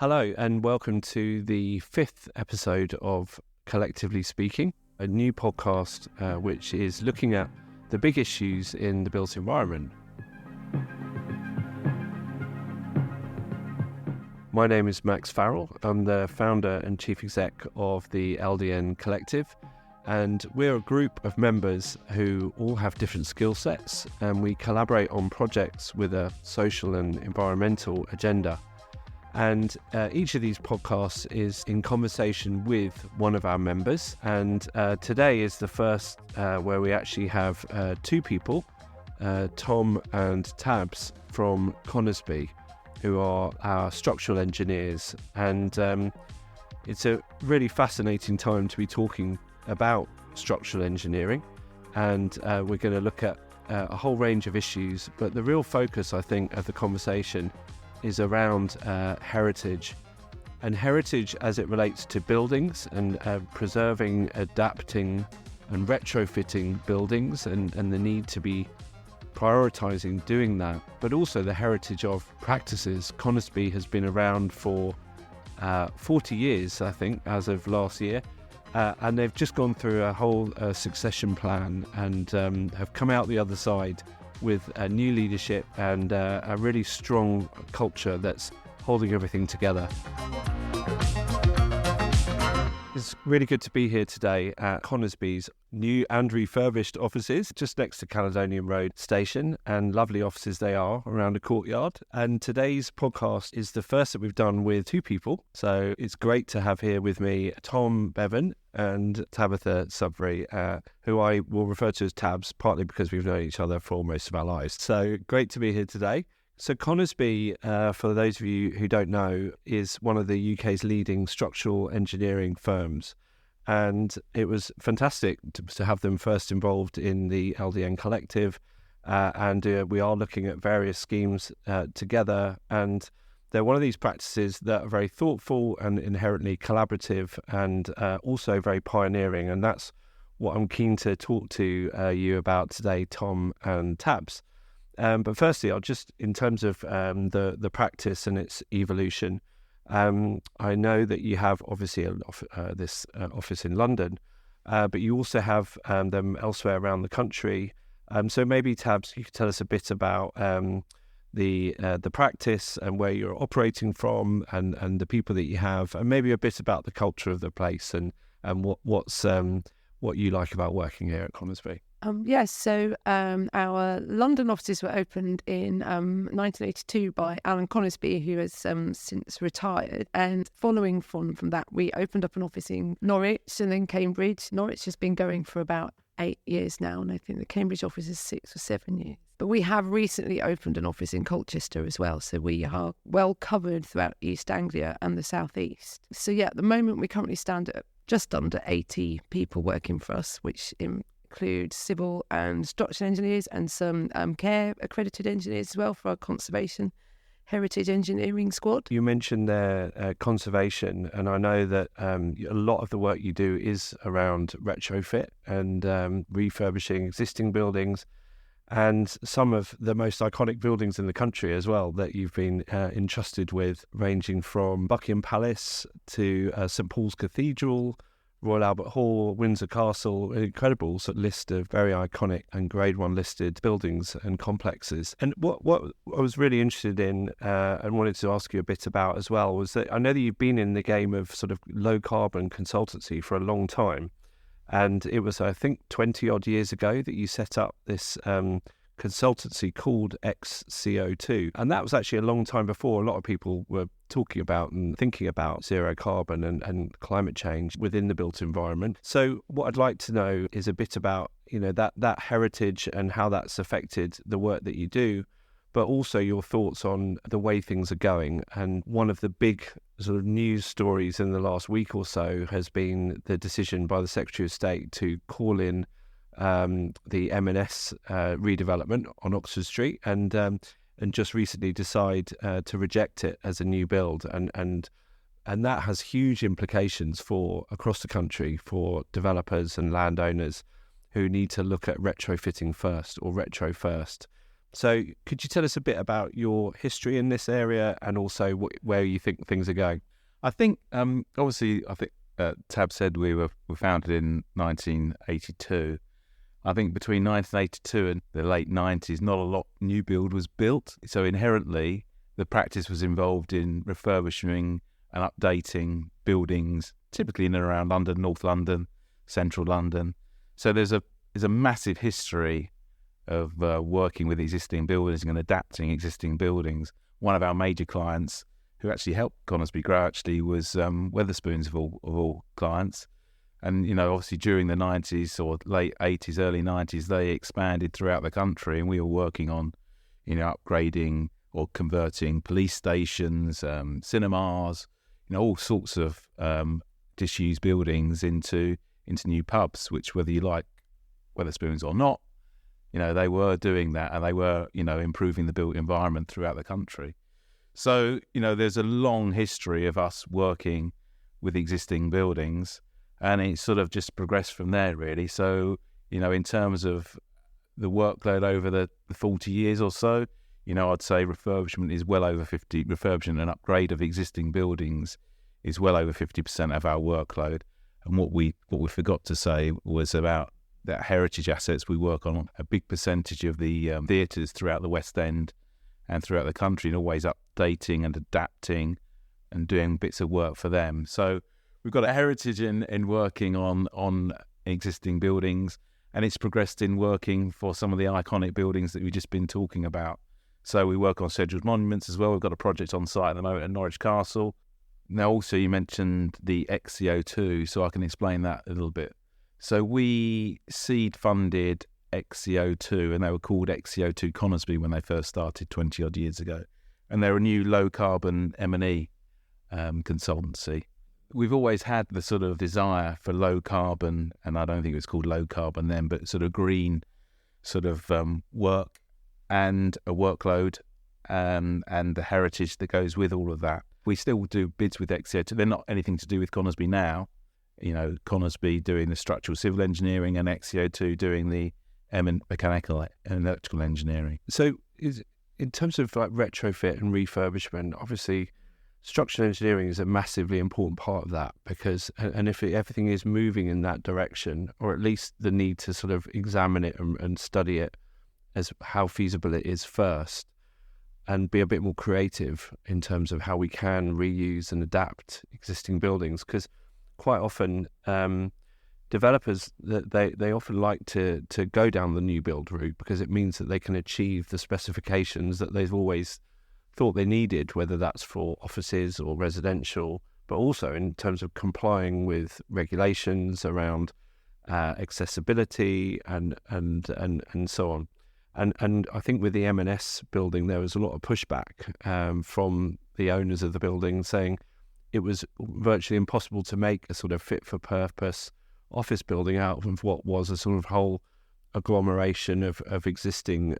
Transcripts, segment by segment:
Hello and welcome to the 5th episode of Collectively Speaking, a new podcast which is looking at the big issues in the built environment. My name is Max Farrell. I'm the founder and chief exec of the LDN Collective, and we're a group of members who all have different skill sets, and we collaborate on projects with a social and environmental agenda. And each of these podcasts is in conversation with one of our members. And today is the first where we actually have two people, Tom and Tabs from Conisbee, who are our structural engineers. And it's a really fascinating time to be talking about structural engineering. And we're going to look at a whole range of issues. But the real focus, I think, of the conversation is around heritage, and heritage as it relates to buildings and preserving, adapting and retrofitting buildings and the need to be prioritising doing that, but also the heritage of practices. Conisbee has been around for 40 years, I think, as of last year, and they've just gone through a whole succession plan and have come out the other side with a new leadership and a really strong culture that's holding everything together. It's really good to be here today at Conisbee's new and refurbished offices just next to Caledonian Road Station, and lovely offices they are around a courtyard. And today's podcast is the first that we've done with two people, so it's great to have here with me Tom Beavan and Tabitha Sudbury, who I will refer to as Tabs, partly because we've known each other for most of our lives. So great to be here today. So Conisbee, for those of you who don't know, is one of the UK's leading structural engineering firms. And it was fantastic to have them first involved in the LDN Collective. And we are looking at various schemes together. And they're one of these practices that are very thoughtful and inherently collaborative and also very pioneering. And that's what I'm keen to talk to you about today, Tom and Tabs. But firstly, I'll just, in terms of the practice and its evolution, I know that you have obviously this office in London, but you also have them elsewhere around the country. So maybe, Tabs, you could tell us a bit about the practice and where you're operating from and the people that you have, and maybe a bit about the culture of the place and what you like about working here at Conisbee. So our London offices were opened in 1982 by Alan Conisbee, who has since retired. And following from that, we opened up an office in Norwich and then Cambridge. Norwich has been going for about 8 years now, and I think the Cambridge office is 6 or 7 years. But we have recently opened an office in Colchester as well, so we are well covered throughout East Anglia and the South East. So at the moment we currently stand at just under 80 people working for us, which include civil and structural engineers and some care accredited engineers as well for our conservation heritage engineering squad. You mentioned there conservation, and I know that a lot of the work you do is around retrofit and refurbishing existing buildings, and some of the most iconic buildings in the country as well that you've been entrusted with, ranging from Buckingham Palace to St Paul's Cathedral, Royal Albert Hall, Windsor Castle, an incredible sort of list of very iconic and Grade 1 listed buildings and complexes. And what I was really interested in and wanted to ask you a bit about as well was that I know that you've been in the game of sort of low carbon consultancy for a long time. And it was, I think, 20 odd years ago that you set up this consultancy called XCO2. And that was actually a long time before a lot of people were talking about and thinking about zero carbon and climate change within the built environment. So what I'd like to know is a bit about, that heritage and how that's affected the work that you do, but also your thoughts on the way things are going. And one of the big sort of news stories in the last week or so has been the decision by the Secretary of State to call in the M&S redevelopment on Oxford Street and just recently decide to reject it as a new build. And that has huge implications for across the country for developers and landowners who need to look at retrofitting first or retro first. So could you tell us a bit about your history in this area and also where you think things are going? I think, obviously, Tab said we were founded in 1982. I think between 1982 and the late 90s, not a lot new build was built. So inherently, the practice was involved in refurbishing and updating buildings, typically in and around London, North London, Central London. So there's a massive history of working with existing buildings and adapting existing buildings. One of our major clients, who actually helped Conisbee grow, actually was Wetherspoons of all clients. And, obviously during the 90s or late 80s, early 90s, they expanded throughout the country, and we were working on, upgrading or converting police stations, cinemas, all sorts of disused buildings into new pubs, which, whether you like Wetherspoons or not, they were doing that, and they were, improving the built environment throughout the country. So, there's a long history of us working with existing buildings, and it sort of just progressed from there, really. So, in terms of the workload over the 40 years or so, I'd say refurbishment is well over 50, refurbishment and upgrade of existing buildings is well over 50% of our workload. And what we forgot to say was about that heritage assets. We work on a big percentage of the theatres throughout the West End and throughout the country, and always updating and adapting and doing bits of work for them. So we've got a heritage in working on existing buildings, and it's progressed in working for some of the iconic buildings that we've just been talking about. So we work on scheduled monuments as well. We've got a project on site at the moment at Norwich Castle. Now, also, you mentioned the XCO2, so I can explain that a little bit. So we seed funded XCO2, and they were called XCO2 Conisbee when they first started 20 odd years ago. And they're a new low carbon M&E consultancy. We've always had the sort of desire for low carbon, and I don't think it was called low carbon then, but sort of green sort of work and a workload and the heritage that goes with all of that. We still do bids with XCO2. They're not anything to do with Conisbee now. Conisbee doing the structural civil engineering, and XCO2 doing the mechanical and electrical engineering. So in terms of like retrofit and refurbishment, obviously structural engineering is a massively important part of that, because, and if everything is moving in that direction, or at least the need to sort of examine it and study it as how feasible it is first, and be a bit more creative in terms of how we can reuse and adapt existing buildings, because quite often developers, they often like to go down the new build route, because it means that they can achieve the specifications that they've always thought they needed, whether that's for offices or residential, but also in terms of complying with regulations around accessibility and so on. And I think with the M&S building, there was a lot of pushback from the owners of the building, saying it was virtually impossible to make a sort of fit-for-purpose office building out of what was a sort of whole agglomeration of existing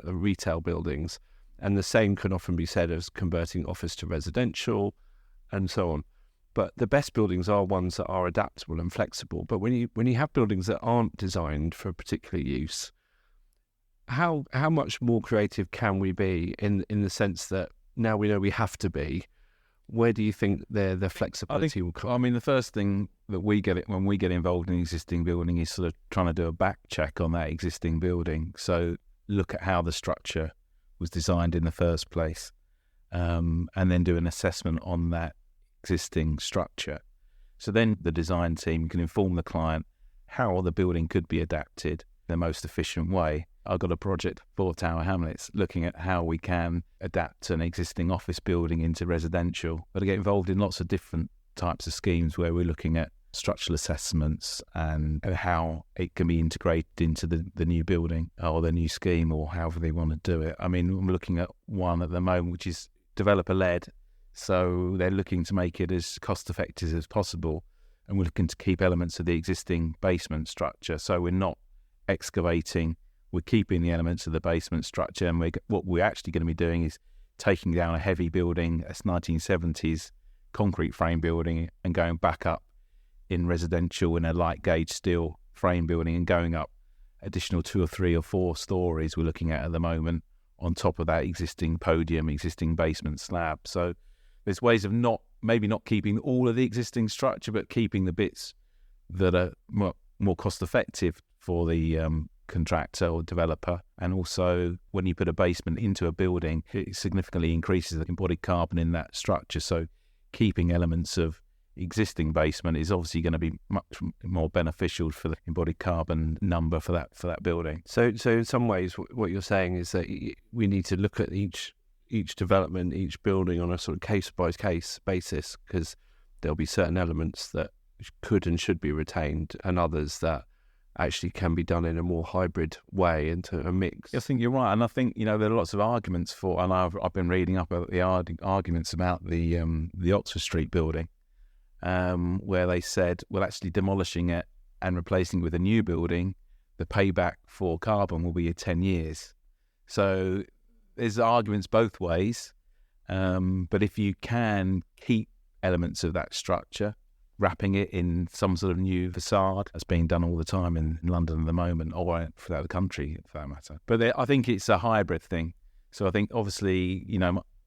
retail buildings. And the same can often be said as converting office to residential and so on. But the best buildings are ones that are adaptable and flexible. But when you have buildings that aren't designed for a particular use, how much more creative can we be in the sense that now we know we have to be? Where do you think the flexibility will come? I mean, the first thing that we get when we get involved in an existing building is sort of trying to do a back check on that existing building. So look at how the structure was designed in the first place, and then do an assessment on that existing structure. So then the design team can inform the client how the building could be adapted in the most efficient way. I've got a project for Tower Hamlets looking at how we can adapt an existing office building into residential, but I get involved in lots of different types of schemes where we're looking at structural assessments and how it can be integrated into the new building or the new scheme, or however they want to do it. I mean, I'm looking at one at the moment which is developer-led, so they're looking to make it as cost-effective as possible, and we're looking to keep elements of the existing basement structure. So we're not excavating, we're keeping the elements of the basement structure, and what we're actually going to be doing is taking down a heavy building, a 1970s concrete frame building, and going back up in residential in a light gauge steel frame building, and going up additional 2 or 3 or 4 stories we're looking at the moment on top of that existing podium, existing basement slab. So there's ways of not keeping all of the existing structure, but keeping the bits that are more cost effective for the contractor or developer. And also, when you put a basement into a building, it significantly increases the embodied carbon in that structure. So keeping elements of existing basement is obviously going to be much more beneficial for the embodied carbon number for that building. So in some ways, what you're saying is that we need to look at each development, each building on a sort of case by case basis, because there'll be certain elements that could and should be retained, and others that actually can be done in a more hybrid way into a mix. I think you're right, and I think there are lots of arguments for, and I've been reading up the arguments about the Oxford Street building, where they said, well, actually demolishing it and replacing it with a new building, the payback for carbon will be 10 years. So there's arguments both ways, but if you can keep elements of that structure, wrapping it in some sort of new facade, that's being done all the time in London at the moment, or throughout the country for that matter. But I think it's a hybrid thing. So I think obviously,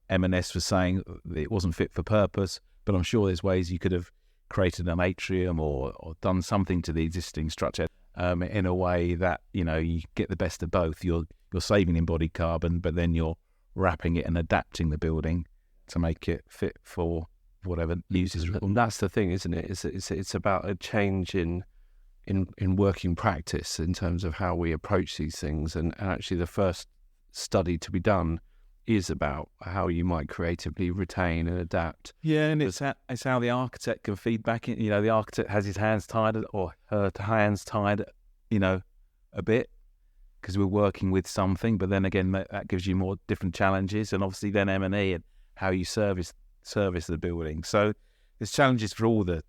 M&S was saying it wasn't fit for purpose, but I'm sure there's ways you could have created an atrium or done something to the existing structure in a way that, you get the best of both. You're saving embodied carbon, but then you're wrapping it and adapting the building to make it fit for whatever uses. And that's the thing, isn't it? It's about a change in working practice in terms of how we approach these things. And actually the first study to be done is about how you might creatively retain and adapt. Yeah, and it's how the architect can feed back in. The architect has his hands tied, or her hands tied, a bit, because we're working with something. But then again, that gives you more different challenges, and obviously then M&E and how you service the building. So there's challenges for all the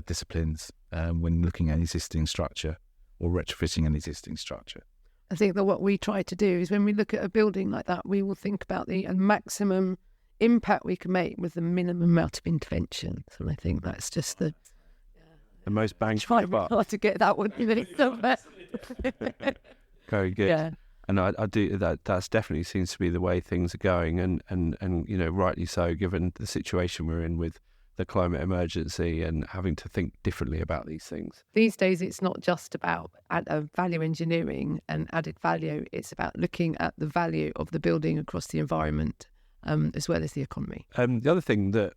disciplines when looking at existing structure or retrofitting an existing structure. I think that what we try to do is, when we look at a building like that, we will think about the maximum impact we can make with the minimum amount of intervention. And I think that's just the most bang for the buck. Hard to get that one somewhere. Very good. Yeah. And I do that's definitely seems to be the way things are going, and rightly so, given the situation we're in with the climate emergency and having to think differently about these things. These days, it's not just about value engineering and added value. It's about looking at the value of the building across the environment, as well as the economy. The other thing that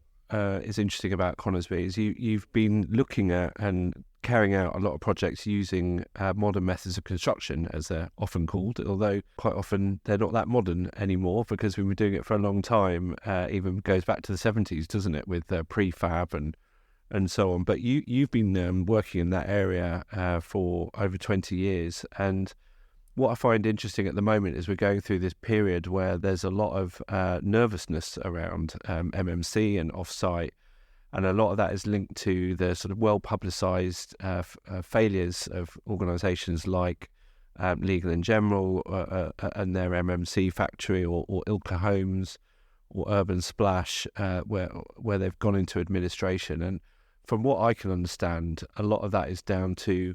is interesting about Conisbee is you've been looking at and carrying out a lot of projects using modern methods of construction, as they're often called, although quite often they're not that modern anymore, because we've been doing it for a long time. Even goes back to the 70s, doesn't it, with prefab and so on. But you've been working in that area for over 20 years, and what I find interesting at the moment is we're going through this period where there's a lot of nervousness around MMC and off-site, and a lot of that is linked to the sort of well-publicised failures of organisations like Legal & General and their MMC factory, or Ilka Homes or Urban Splash, where they've gone into administration. And from what I can understand, a lot of that is down to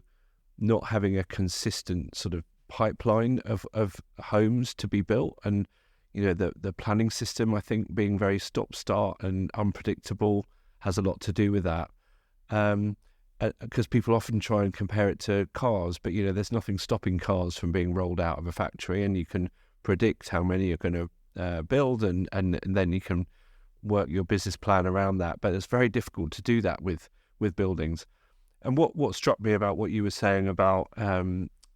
not having a consistent sort of pipeline of homes to be built, and the planning system, I think, being very stop-start and unpredictable has a lot to do with that, because people often try and compare it to cars, but there's nothing stopping cars from being rolled out of a factory, and you can predict how many you're going to build, and then you can work your business plan around that. But it's very difficult to do that with buildings. And what struck me about what you were saying about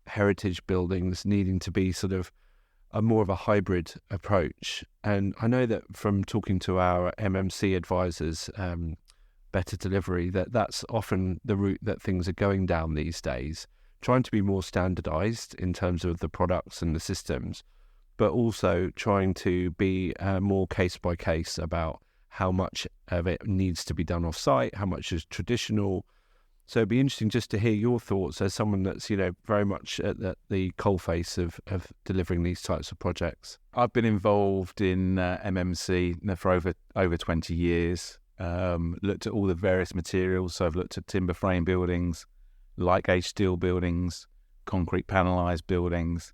heritage buildings needing to be sort of more of a hybrid approach, and I know that from talking to our MMC advisors, Better Delivery, that's often the route that things are going down these days, trying to be more standardised in terms of the products and the systems, but also trying to be more case by case about how much of it needs to be done off site, how much is traditional. So it'd be interesting just to hear your thoughts as someone that's, very much at the coalface of delivering these types of projects. I've been involved in MMC for over 20 years, looked at all the various materials. So I've looked at timber frame buildings, light gauge steel buildings, concrete panelised buildings.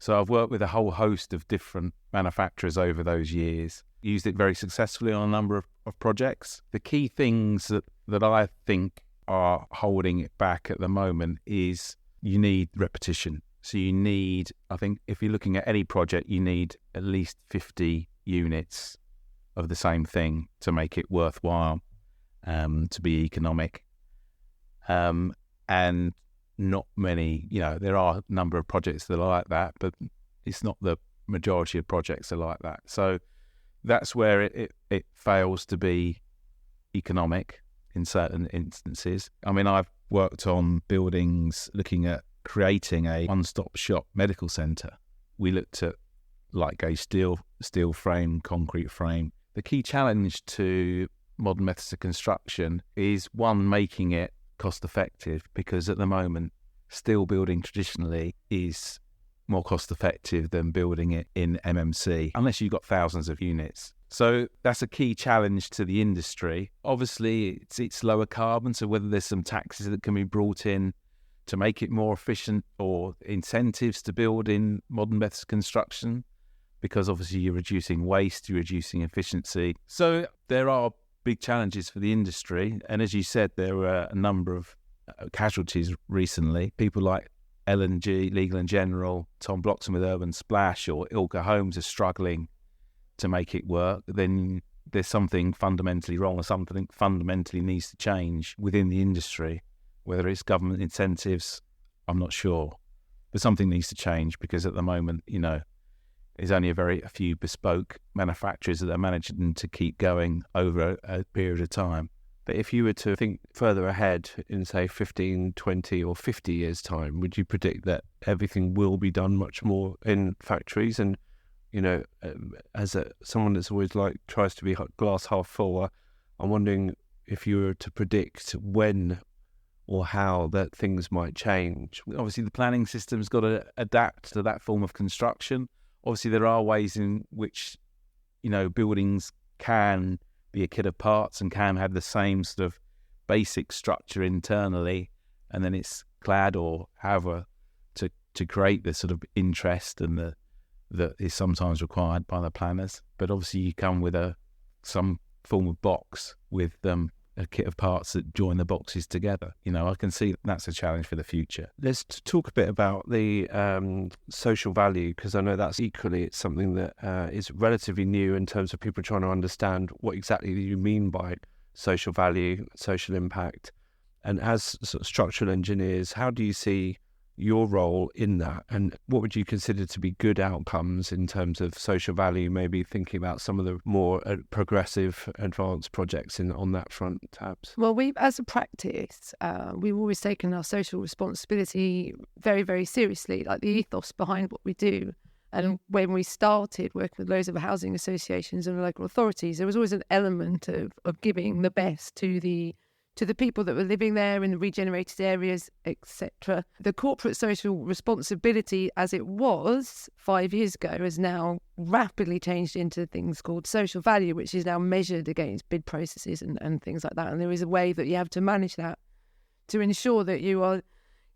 So I've worked with a whole host of different manufacturers over those years, used it very successfully on a number of projects. The key things that I think are holding it back at the moment is you need repetition. So you need, I think if you're looking at any project, you need at least 50 units of the same thing to make it worthwhile, to be economic. And not many, there are a number of projects that are like that, but it's not the majority of projects are like that. So that's where it fails to be economic in certain instances. I mean, I've worked on buildings looking at creating a one-stop shop medical centre. We looked at light gauge steel frame, concrete frame. The key challenge to modern methods of construction is, one, making it cost effective, because at the moment steel building traditionally is more cost effective than building it in MMC, unless you've got thousands of units. So that's a key challenge to the industry. Obviously it's lower carbon, so whether there's some taxes that can be brought in to make it more efficient, or incentives to build in modern methods of construction, because obviously you're reducing waste, you're reducing efficiency. So there are big challenges for the industry. And as you said, there were a number of casualties recently. People like L&G, Legal and General, Tom Bloxham with Urban Splash, or Ilka Homes are struggling to make it work. Then there's something fundamentally wrong, or something fundamentally needs to change within the industry. Whether it's government incentives, I'm not sure. But something needs to change, because at the moment, there's only a few bespoke manufacturers that are managing to keep going over a period of time. But if you were to think further ahead in, say, 15, 20 or 50 years' time, would you predict that everything will be done much more in factories? And, as someone that's always tries to be glass half full, I'm wondering if you were to predict when or how that things might change. Obviously, the planning system's got to adapt to that form of construction. Obviously, there are ways in which, buildings can be a kit of parts and can have the same sort of basic structure internally, and then it's clad or however to create the sort of interest and that is sometimes required by the planners. But obviously, you come with some form of box with a kit of parts that join the boxes together. I can see that's a challenge for the future. Let's talk a bit about the social value, because I know that's equally it's something that is relatively new in terms of people trying to understand what exactly you mean by social value, social impact. And as sort of structural engineers, how do you see your role in that, and what would you consider to be good outcomes in terms of social value, maybe thinking about some of the more progressive advanced projects on that front, Tabs? Well, as a practice, we've always taken our social responsibility very, very seriously, like the ethos behind what we do. And when we started working with loads of housing associations and local authorities, there was always an element of giving the best to the people that were living there in the regenerated areas, etc. The corporate social responsibility, as it was 5 years ago, has now rapidly changed into things called social value, which is now measured against bid processes and things like that. And there is a way that you have to manage that to ensure that you are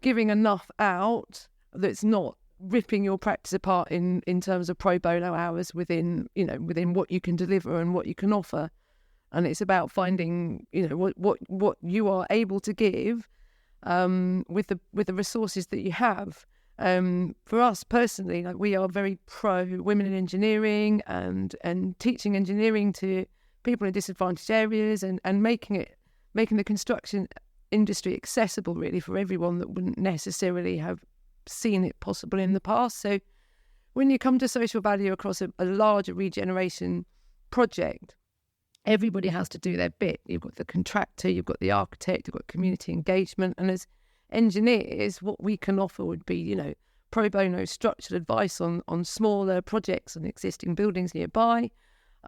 giving enough out that's not ripping your practice apart in terms of pro bono hours within what you can deliver and what you can offer. And it's about finding, what you are able to give with the resources that you have. For us personally, we are very pro women in engineering and teaching engineering to people in disadvantaged areas and making the construction industry accessible really for everyone that wouldn't necessarily have seen it possible in the past. So when you come to social value across a larger regeneration project, everybody has to do their bit. You've got the contractor, you've got the architect, you've got community engagement. And as engineers, what we can offer would be, pro bono structured advice on smaller projects and existing buildings nearby.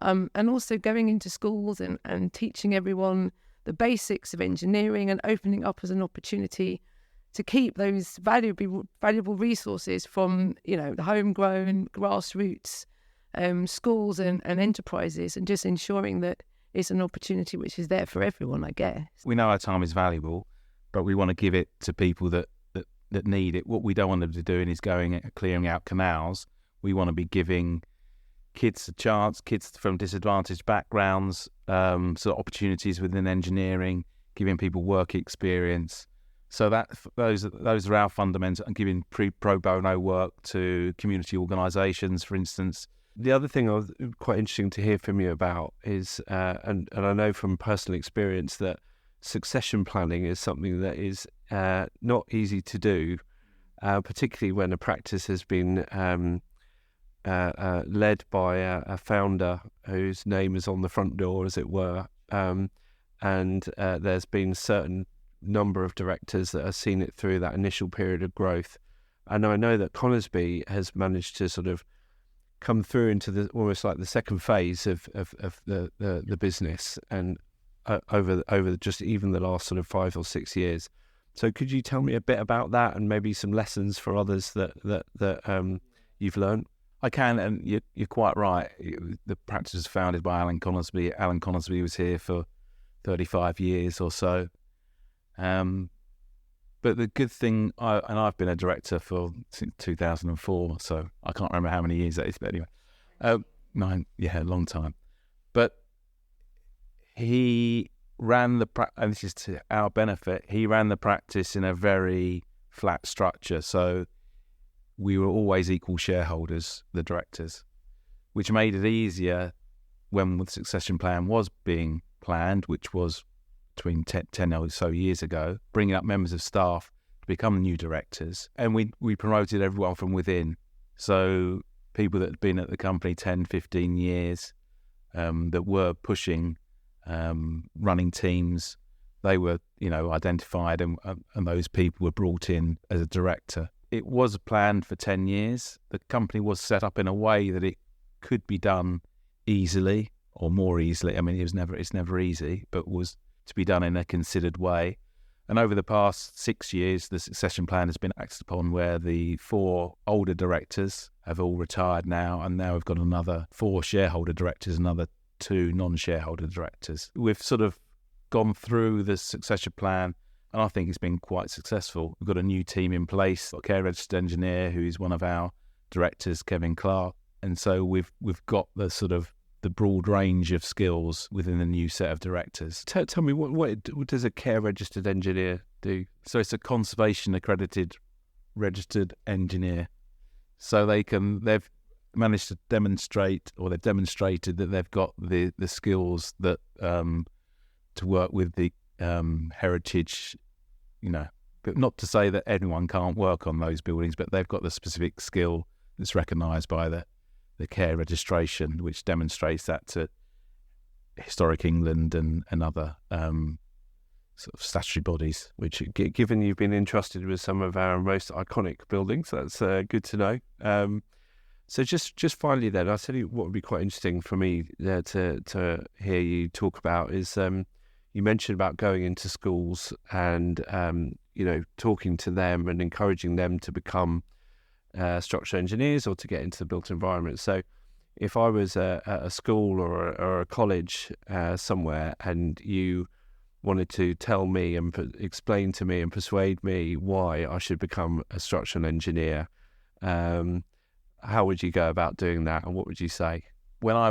And also going into schools and teaching everyone the basics of engineering and opening up as an opportunity to keep those valuable resources from, the homegrown grassroots schools and enterprises, and just ensuring that it's an opportunity which is there for everyone, I guess. We know our time is valuable, but we want to give it to people that that need it. What we don't want them to be doing is clearing out canals. We want to be giving kids a chance, kids from disadvantaged backgrounds, sort of opportunities within engineering, giving people work experience. So those are our fundamentals, and giving pro bono work to community organisations, for instance. The other thing I was quite interesting to hear from you about is, and I know from personal experience, that succession planning is something that is not easy to do, particularly when a practice has been led by a founder whose name is on the front door, as it were, and there's been certain number of directors that have seen it through that initial period of growth. And I know that Conisbee has managed to sort of come through into almost like the second phase of the business, and over just even the last sort of 5 or 6 years. So could you tell me a bit about that, and maybe some lessons for others that you've learned? I can, and you're quite right. The practice was founded by Alan Conisbee. Alan Conisbee was here for 35 years or so. But the good thing, I've been a director since 2004, so I can't remember how many years that is, but anyway, 9, a long time. But he ran and this is to our benefit, he ran the practice in a very flat structure, so we were always equal shareholders, the directors, which made it easier when the succession plan was being planned, which was between 10 or so years ago, bringing up members of staff to become new directors. And we promoted everyone from within. So people that had been at the company 10, 15 years, that were pushing, running teams, they were, identified, and those people were brought in as a director. It was planned for 10 years. The company was set up in a way that it could be done easily, or more easily. I mean, it's never easy, but was to be done in a considered way. And over the past 6 years, the succession plan has been acted upon, where the 4 older directors have all retired now, and now we've got another 4 shareholder directors, another 2 non-shareholder directors. We've sort of gone through the succession plan, and I think it's been quite successful. We've got a new team in place, a care registered engineer who is one of our directors, Kevin Clark, and so we've got the sort of the broad range of skills within the new set of directors. Tell me, what does a care registered engineer do? So it's a conservation accredited registered engineer. So they've managed to demonstrate, or they've demonstrated that they've got the skills that to work with the heritage, but not to say that anyone can't work on those buildings, but they've got the specific skill that's recognised by the care registration, which demonstrates that to Historic England and other sort of statutory bodies. Which, given you've been entrusted with some of our most iconic buildings, that's good to know. So just finally then, I'll tell you what would be quite interesting for me to hear you talk about is, you mentioned about going into schools and, talking to them and encouraging them to become structural engineers or to get into the built environment. So if I was at a school or a college somewhere, and you wanted to tell me and explain to me and persuade me why I should become a structural engineer, how would you go about doing that, and what would you say? When I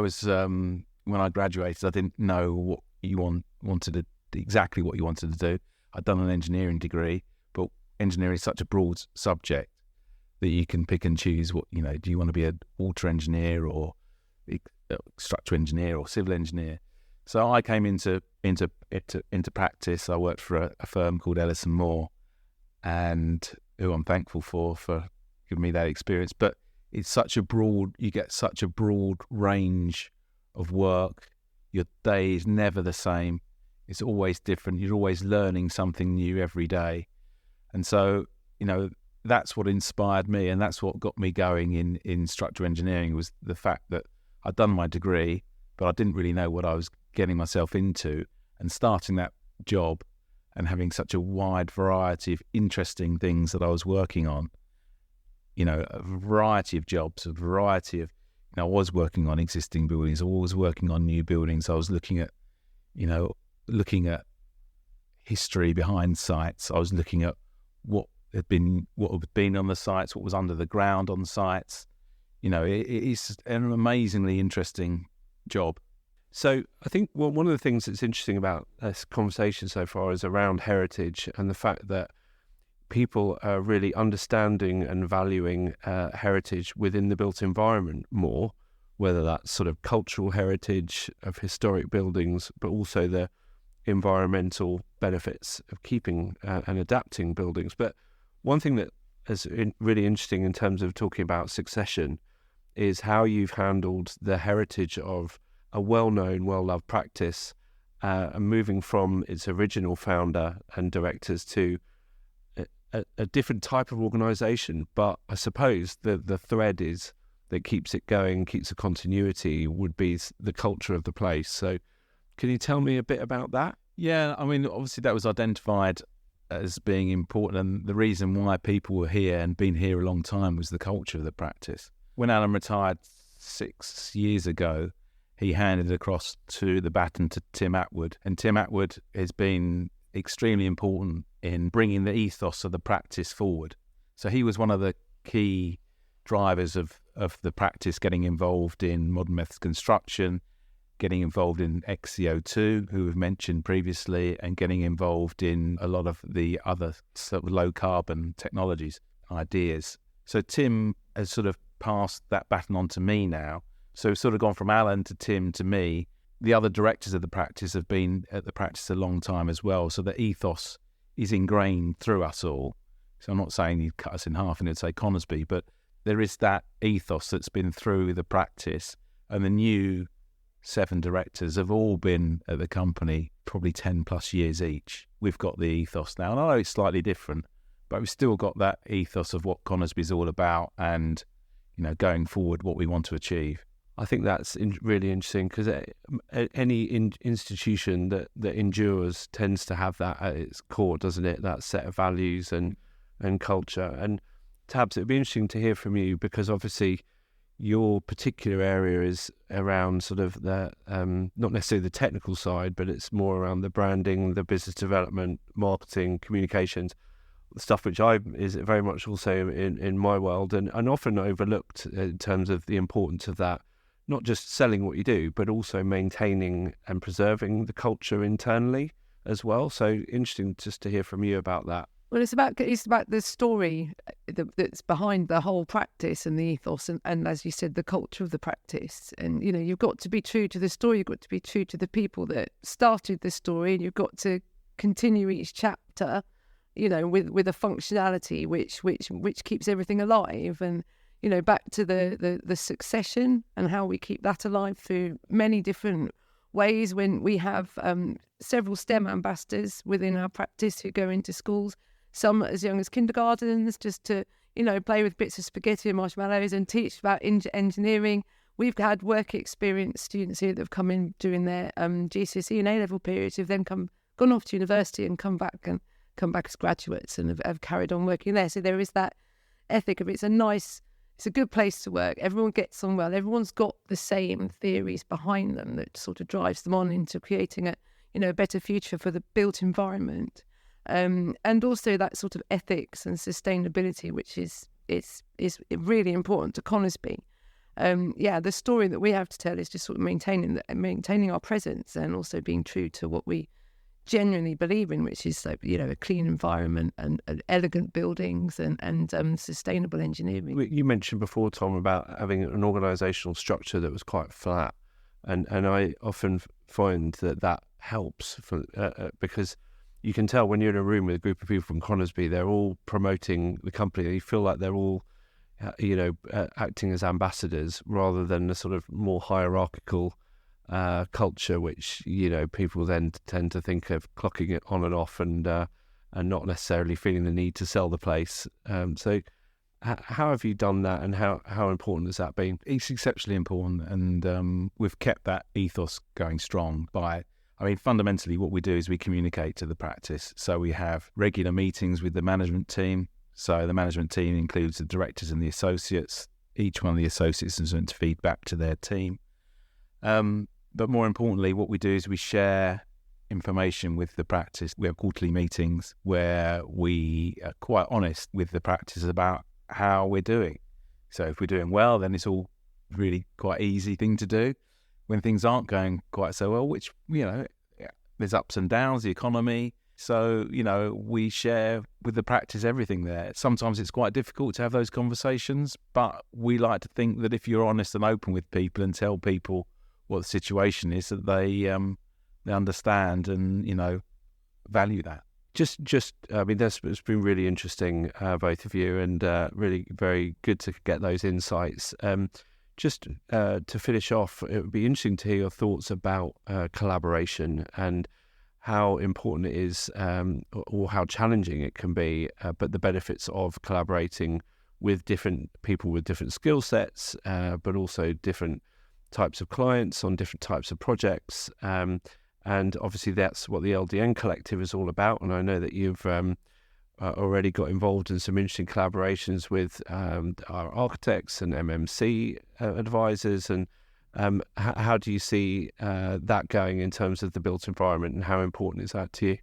graduated, I didn't know what you wanted to exactly what you wanted to do. I'd done an engineering degree, but engineering is such a broad subject that you can pick and choose what, do you want to be an water engineer or structural engineer or civil engineer? So I came into practice. I worked for a firm called Ellis & Moore, and who I'm thankful for giving me that experience. But it's you get such a broad range of work. Your day is never the same. It's always different. You're always learning something new every day. And so, that's what inspired me, and that's what got me going in structural engineering, was the fact that I'd done my degree, but I didn't really know what I was getting myself into, and starting that job and having such a wide variety of interesting things that I was working on, a variety of jobs, a variety of, I was working on existing buildings, I was working on new buildings, I was looking at history behind sites, I was looking at what had been, what had been on the sites, what was under the ground on sites. It's an amazingly interesting job. So I think one of the things that's interesting about this conversation so far is around heritage and the fact that people are really understanding and valuing heritage within the built environment more, whether that's sort of cultural heritage of historic buildings, but also the environmental benefits of keeping and adapting buildings. But one thing that is really interesting in terms of talking about succession is how you've handled the heritage of a well-known, well-loved practice and moving from its original founder and directors to a different type of organisation. But I suppose the thread is that keeps it going, keeps the continuity, would be the culture of the place. So can you tell me a bit about that? Yeah, I mean, obviously that was identified as being important, and the reason why people were here and been here a long time was the culture of the practice. When Alan retired 6 years ago, he handed across the baton to Tim Atwood, and Tim Atwood has been extremely important in bringing the ethos of the practice forward. So he was one of the key drivers of the practice, getting involved in modern methods construction, getting involved in XCO2, who we've mentioned previously, and getting involved in a lot of the other sort of low carbon technologies, ideas. So Tim has sort of passed that baton on to me now. So we've sort of gone from Alan to Tim to me. The other directors of the practice have been at the practice a long time as well. So the ethos is ingrained through us all. So I'm not saying you'd cut us in half and it'd say Conisbee, but there is that ethos that's been through the practice. And the new 7 directors have all been at the company probably 10 plus years each. We've got the ethos now. And I know it's slightly different, but we've still got that ethos of what Conisbee is all about and, going forward, what we want to achieve. I think that's really interesting because any institution that endures tends to have that at its core, doesn't it? That set of values and culture. And Tabs, it'd be interesting to hear from you because obviously your particular area is around sort of the, not necessarily the technical side, but it's more around the branding, the business development, marketing, communications, stuff which is very much also in my world and often overlooked in terms of the importance of that. Not just selling what you do, but also maintaining and preserving the culture internally as well. So interesting just to hear from you about that. Well, it's about the story that's behind the whole practice and the ethos and as you said, the culture of the practice. And, you've got to be true to the story. You've got to be true to the people that started the story, and you've got to continue each chapter, with a functionality which keeps everything alive. And back to the succession and how we keep that alive through many different ways. When we have several STEM ambassadors within our practice who go into schools, some as young as kindergartens, just to, play with bits of spaghetti and marshmallows and teach about engineering. We've had work experience students here that have come in during their GCSE and A-level periods who've then gone off to university and come back as graduates and have carried on working there. So there is that ethic of it's a good place to work. Everyone gets on well. Everyone's got the same theories behind them that sort of drives them on into creating a better future for the built environment. And also that sort of ethics and sustainability, which is really important to Conisbee. The story that we have to tell is just sort of maintaining our presence and also being true to what we genuinely believe in, which is a clean environment and elegant buildings and sustainable engineering. You mentioned before, Tom, about having an organisational structure that was quite flat, and I often find that helps because you can tell when you're in a room with a group of people from Conisbee, they're all promoting the company. You feel like they're all acting as ambassadors rather than a sort of more hierarchical culture, which people then tend to think of clocking it on and off, and not necessarily feeling the need to sell the place. So, how have you done that, and how important has that been? It's exceptionally important, and we've kept that ethos going strong by. Fundamentally, what we do is we communicate to the practice. So we have regular meetings with the management team. So the management team includes the directors and the associates. Each one of the associates is meant to feed back to their team. But more importantly, what we do is we share information with the practice. We have quarterly meetings where we are quite honest with the practice about how we're doing. So if we're doing well, then it's all really quite easy thing to do. When things aren't going quite so well, which, there's ups and downs, the economy. So, we share with the practice everything there. Sometimes it's quite difficult to have those conversations, but we like to think that if you're honest and open with people and tell people what the situation is, that they understand and, value that. It's been really interesting, both of you, and really very good to get those insights. To finish off, it would be interesting to hear your thoughts about collaboration and how important it is, or how challenging it can be, but the benefits of collaborating with different people with different skill sets, but also different types of clients on different types of projects. And obviously that's what the LDN Collective is all about. And I know that you've already got involved in some interesting collaborations with our architects and MMC advisors. And how do you see that going in terms of the built environment, and how important is that to you?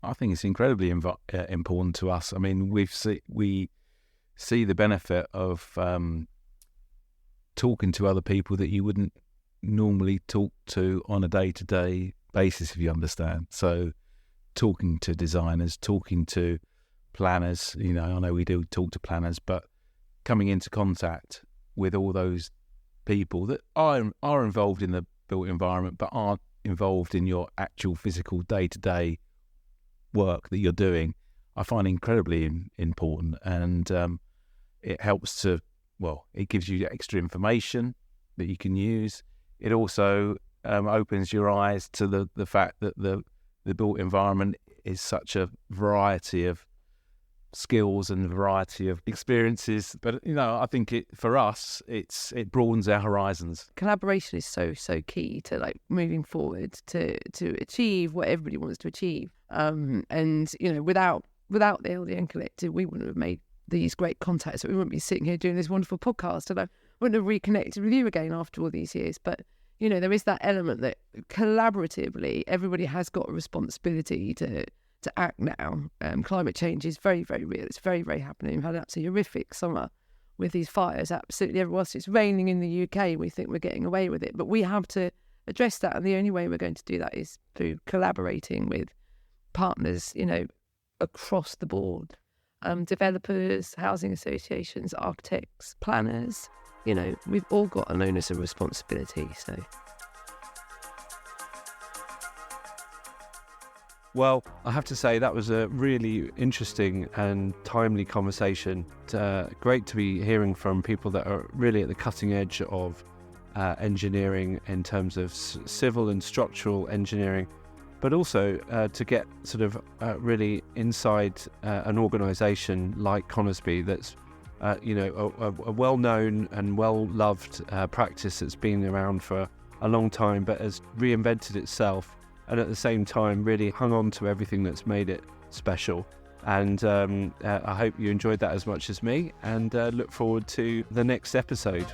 I think it's incredibly important to us. I mean, we see the benefit of talking to other people that you wouldn't normally talk to on a day-to-day basis, if you understand. So talking to designers, talking to planners, I know we do talk to planners, but coming into contact with all those people that are involved in the built environment but aren't involved in your actual physical day-to-day work that you're doing, I find incredibly important. And it helps to, it gives you extra information that you can use. It also opens your eyes to the fact that the built environment is such a variety of skills and variety of experiences. But, I think for us, it broadens our horizons. Collaboration is so key to moving forward to achieve what everybody wants to achieve. And, without the LDN Collective, we wouldn't have made these great contacts. We wouldn't be sitting here doing this wonderful podcast, and I wouldn't have reconnected with you again after all these years. But there is that element that collaboratively everybody has got a responsibility to act now. Climate change is very, very real. It's very, very happening. We've had an absolutely horrific summer with these fires. Absolutely everywhere else. It's raining in the UK. We think we're getting away with it, but we have to address that, and the only way we're going to do that is through collaborating with partners, across the board. Developers, housing associations, architects, planners, we've all got an onus of responsibility. So, well, I have to say that was a really interesting and timely conversation. Great to be hearing from people that are really at the cutting edge of engineering in terms of civil and structural engineering, but also to get sort of really inside an organisation like Conisbee that's a well-known and well-loved practice that's been around for a long time but has reinvented itself, and at the same time really hung on to everything that's made it special. And I hope you enjoyed that as much as me, and look forward to the next episode.